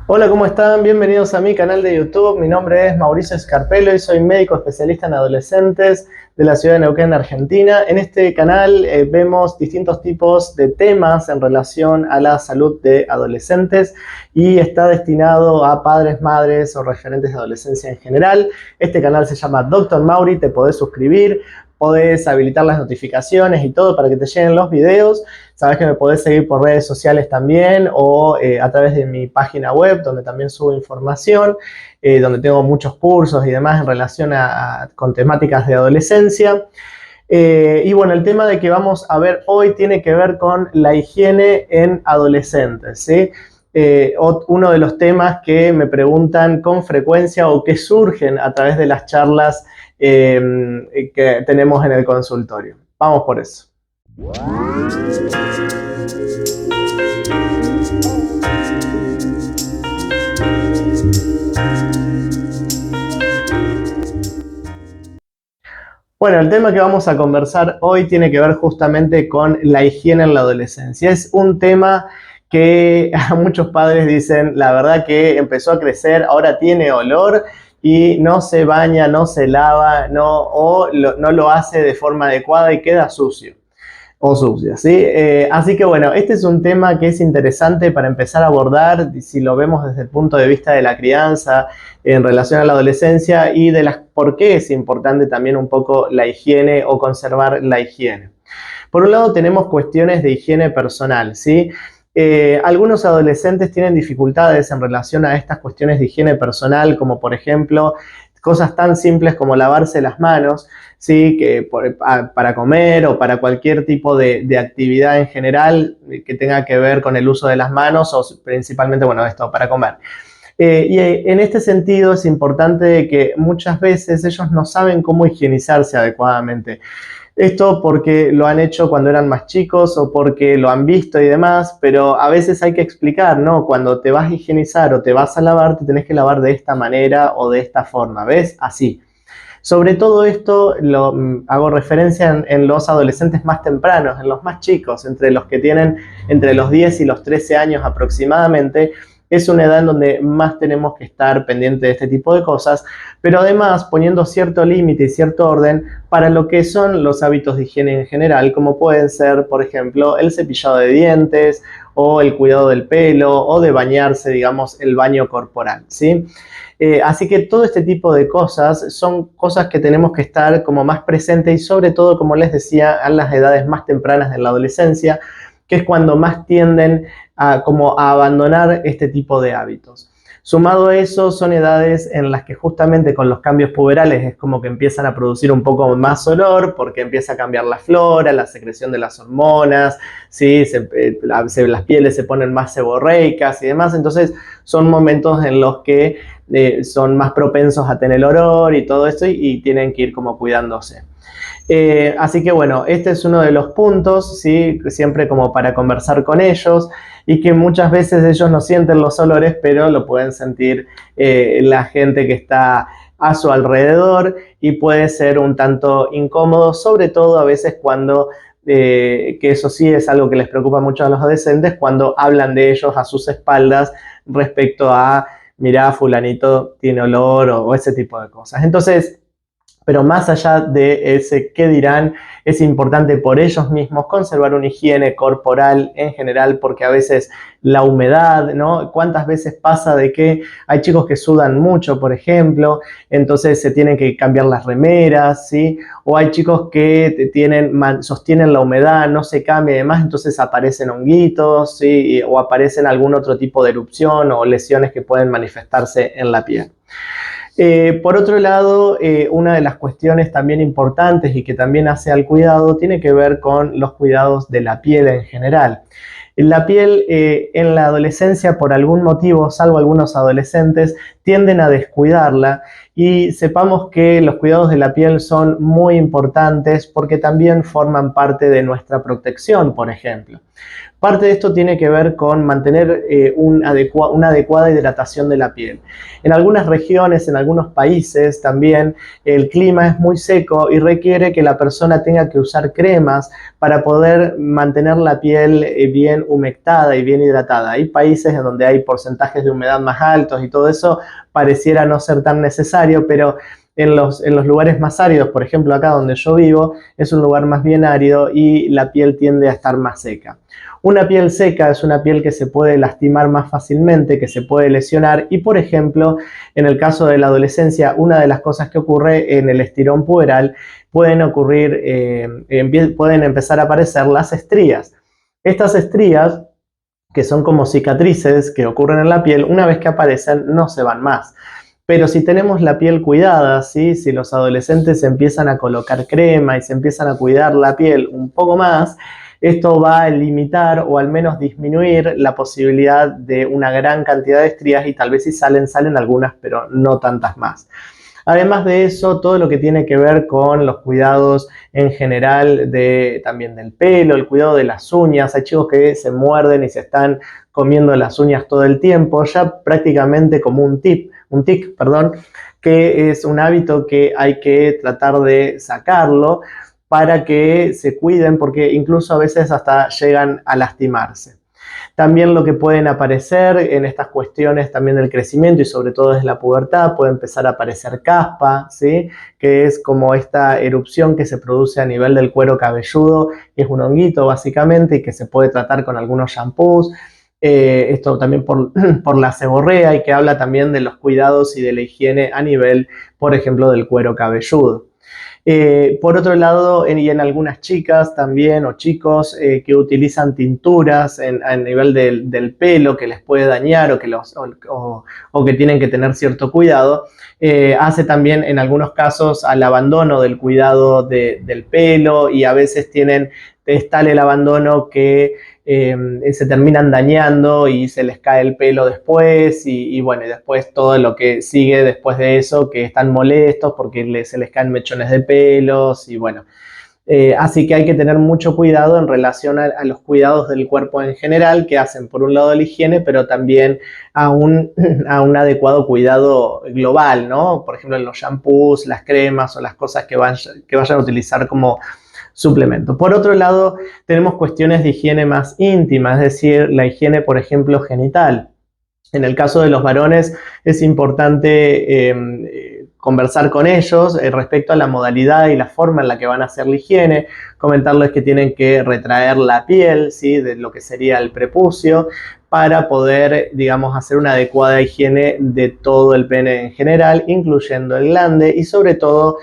Hola, ¿cómo están? Bienvenidos a mi canal de YouTube. Mi nombre es Mauricio Scarpello y soy médico especialista en adolescentes de la ciudad de Neuquén, Argentina. En este canal vemos distintos tipos de temas en relación a la salud de adolescentes y está destinado a padres, madres o referentes de adolescencia en general. Este canal se llama Dr. Mauri, te podés suscribir, podés habilitar las notificaciones y todo para que te lleguen los videos. Sabes que me podés seguir por redes sociales también o a través de mi página web donde también subo información, donde tengo muchos cursos y demás en relación con temáticas de adolescencia. Y bueno, el tema de que vamos a ver hoy tiene que ver con la higiene en adolescentes, ¿sí? Uno de los temas que me preguntan con frecuencia o que surgen a través de las charlas que tenemos en el consultorio. Vamos por eso. Bueno, el tema que vamos a conversar hoy tiene que ver justamente con la higiene en la adolescencia. Es un tema que a muchos padres dicen, la verdad que empezó a crecer, ahora tiene olor y no se baña, no se lava, no lo hace de forma adecuada y queda sucio o sucia, ¿sí? Así que bueno, este es un tema que es interesante para empezar a abordar, si lo vemos desde el punto de vista de la crianza en relación a la adolescencia y de por qué es importante también un poco la higiene o conservar la higiene. Por un lado tenemos cuestiones de higiene personal, ¿sí? Algunos adolescentes tienen dificultades en relación a estas cuestiones de higiene personal, como por ejemplo cosas tan simples como lavarse las manos, ¿sí? Para comer o para cualquier tipo de actividad en general que tenga que ver con el uso de las manos o principalmente, bueno, esto, para comer. En este sentido es importante que muchas veces ellos no saben cómo higienizarse adecuadamente. Esto porque lo han hecho cuando eran más chicos o porque lo han visto y demás, pero a veces hay que explicar, ¿no? Cuando te vas a higienizar o te vas a lavar, te tenés que lavar de esta manera o de esta forma, ¿ves? Así. Sobre todo esto hago referencia en los adolescentes más tempranos, en los más chicos, entre los que tienen entre los 10 y los 13 años aproximadamente. Es una edad en donde más tenemos que estar pendientes de este tipo de cosas, pero además poniendo cierto límite y cierto orden para lo que son los hábitos de higiene en general, como pueden ser, por ejemplo, el cepillado de dientes o el cuidado del pelo o de bañarse, digamos, el baño corporal, ¿sí? Así que todo este tipo de cosas son cosas que tenemos que estar como más presentes y sobre todo, como les decía, a las edades más tempranas de la adolescencia, que es cuando más tienden como a abandonar este tipo de hábitos. Sumado a eso, son edades en las que justamente con los cambios puberales es como que empiezan a producir un poco más olor porque empieza a cambiar la flora, la secreción de las hormonas, ¿sí? Las pieles se ponen más seborreicas y demás. Entonces son momentos en los que son más propensos a tener olor y todo eso y tienen que ir como cuidándose. Así que bueno, este es uno de los puntos, ¿sí? Siempre como para conversar con ellos y que muchas veces ellos no sienten los olores, pero lo pueden sentir la gente que está a su alrededor y puede ser un tanto incómodo, sobre todo a veces cuando, que eso sí es algo que les preocupa mucho a los adolescentes, cuando hablan de ellos a sus espaldas respecto a, mirá, fulanito tiene olor o ese tipo de cosas. Entonces, pero más allá de ese qué dirán, es importante por ellos mismos conservar una higiene corporal en general, porque a veces la humedad, ¿no? ¿Cuántas veces pasa de que hay chicos que sudan mucho, por ejemplo, entonces se tienen que cambiar las remeras, ¿sí? O hay chicos que sostienen la humedad, no se cambia y demás, entonces aparecen honguitos, ¿sí? O aparecen algún otro tipo de erupción o lesiones que pueden manifestarse en la piel. Por otro lado, una de las cuestiones también importantes y que también hace al cuidado tiene que ver con los cuidados de la piel en general. La piel en la adolescencia, por algún motivo, salvo algunos adolescentes, tienden a descuidarla y sepamos que los cuidados de la piel son muy importantes porque también forman parte de nuestra protección, por ejemplo. Parte de esto tiene que ver con mantener una adecuada hidratación de la piel. En algunas regiones, en algunos países también, el clima es muy seco y requiere que la persona tenga que usar cremas para poder mantener la piel bien humectada y bien hidratada. Hay países en donde hay porcentajes de humedad más altos y todo eso pareciera no ser tan necesario, pero en los lugares más áridos, por ejemplo acá donde yo vivo, es un lugar más bien árido y la piel tiende a estar más seca. Una piel seca es una piel que se puede lastimar más fácilmente, que se puede lesionar y, por ejemplo, en el caso de la adolescencia, una de las cosas que ocurre en el estirón puberal pueden empezar a aparecer las estrías. Estas estrías, que son como cicatrices que ocurren en la piel, una vez que aparecen no se van más. Pero si tenemos la piel cuidada, ¿sí? Si los adolescentes empiezan a colocar crema y se empiezan a cuidar la piel un poco más, esto va a limitar o al menos disminuir la posibilidad de una gran cantidad de estrías y tal vez si salen algunas, pero no tantas más. Además de eso, todo lo que tiene que ver con los cuidados en general también del pelo, el cuidado de las uñas. Hay chicos que se muerden y se están comiendo las uñas todo el tiempo, ya prácticamente como un tic, que es un hábito que hay que tratar de sacarlo para que se cuiden, porque incluso a veces hasta llegan a lastimarse. También lo que pueden aparecer en estas cuestiones también del crecimiento y sobre todo desde la pubertad, puede empezar a aparecer caspa, ¿sí? Que es como esta erupción que se produce a nivel del cuero cabelludo, que es un honguito básicamente y que se puede tratar con algunos shampoos. Esto también por la seborrea y que habla también de los cuidados y de la higiene a nivel, por ejemplo, del cuero cabelludo. Por otro lado, y en algunas chicas también o chicos que utilizan tinturas a nivel del pelo que les puede dañar o que tienen que tener cierto cuidado, hace también en algunos casos al abandono del cuidado del pelo y a veces es tal el abandono que se terminan dañando y se les cae el pelo después y bueno, y después todo lo que sigue después de eso, que están molestos porque se les caen mechones de pelos y bueno. Así que hay que tener mucho cuidado en relación a los cuidados del cuerpo en general, que hacen por un lado la higiene, pero también a un adecuado cuidado global, ¿no? Por ejemplo, en los shampoos, las cremas o las cosas que vayan a utilizar como suplemento. Por otro lado, tenemos cuestiones de higiene más íntima, es decir, la higiene, por ejemplo, genital. En el caso de los varones es importante conversar con ellos respecto a la modalidad y la forma en la que van a hacer la higiene, comentarles que tienen que retraer la piel, ¿sí? De lo que sería el prepucio, para poder, digamos, hacer una adecuada higiene de todo el pene en general, incluyendo el glande y sobre todo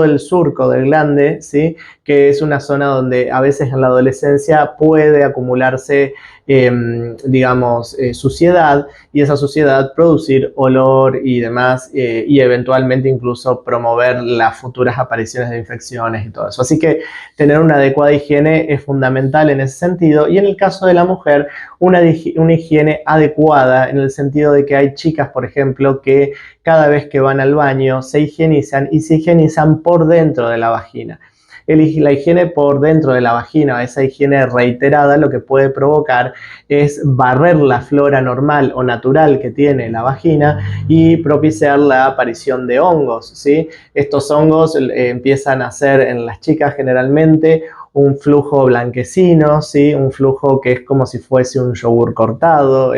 el surco del glande, ¿sí? Que es una zona donde a veces en la adolescencia puede acumularse, digamos, suciedad y esa suciedad producir olor y demás y eventualmente incluso promover las futuras apariciones de infecciones y todo eso. Así que tener una adecuada higiene es fundamental en ese sentido y en el caso de la mujer una higiene adecuada en el sentido de que hay chicas, por ejemplo, que cada vez que van al baño se higienizan y se higienizan por dentro de la vagina. La higiene por dentro de la vagina, esa higiene reiterada, lo que puede provocar es barrer la flora normal o natural que tiene la vagina y propiciar la aparición de hongos, ¿sí? Estos hongos empiezan a ser en las chicas generalmente un flujo blanquecino, ¿sí? Un flujo que es como si fuese un yogur cortado,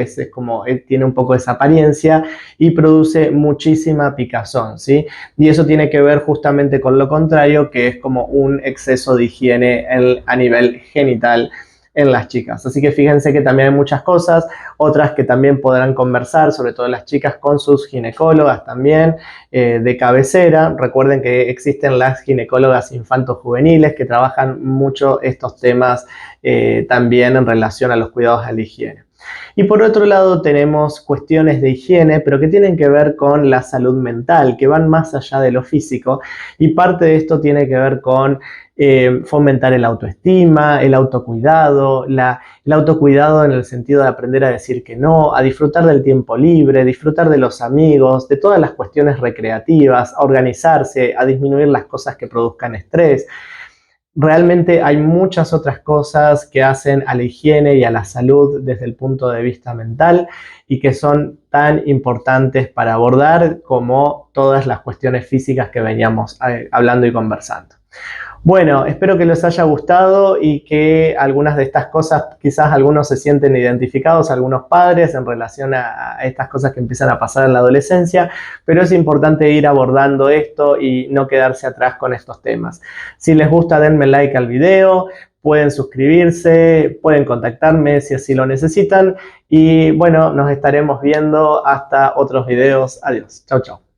tiene un poco esa apariencia y produce muchísima picazón, ¿sí? Y eso tiene que ver justamente con lo contrario, que es como un exceso de higiene a nivel genital en las chicas. Así que fíjense que también hay muchas cosas, otras que también podrán conversar, sobre todo las chicas, con sus ginecólogas también de cabecera. Recuerden que existen las ginecólogas infanto-juveniles que trabajan mucho estos temas también en relación a los cuidados a la higiene. Y por otro lado tenemos cuestiones de higiene, pero que tienen que ver con la salud mental, que van más allá de lo físico, y parte de esto tiene que ver con fomentar el autoestima, el autocuidado, el autocuidado en el sentido de aprender a decir que no, a disfrutar del tiempo libre, disfrutar de los amigos, de todas las cuestiones recreativas, a organizarse, a disminuir las cosas que produzcan estrés. realmente hay muchas otras cosas que hacen a la higiene y a la salud desde el punto de vista mental y que son tan importantes para abordar como todas las cuestiones físicas que veníamos hablando y conversando. Bueno, espero que les haya gustado y que algunas de estas cosas, quizás algunos se sienten identificados, algunos padres, en relación a estas cosas que empiezan a pasar en la adolescencia, pero es importante ir abordando esto y no quedarse atrás con estos temas. Si les gusta, denme like al video, pueden suscribirse, pueden contactarme si así lo necesitan y bueno, nos estaremos viendo hasta otros videos. Adiós. Chau, chau.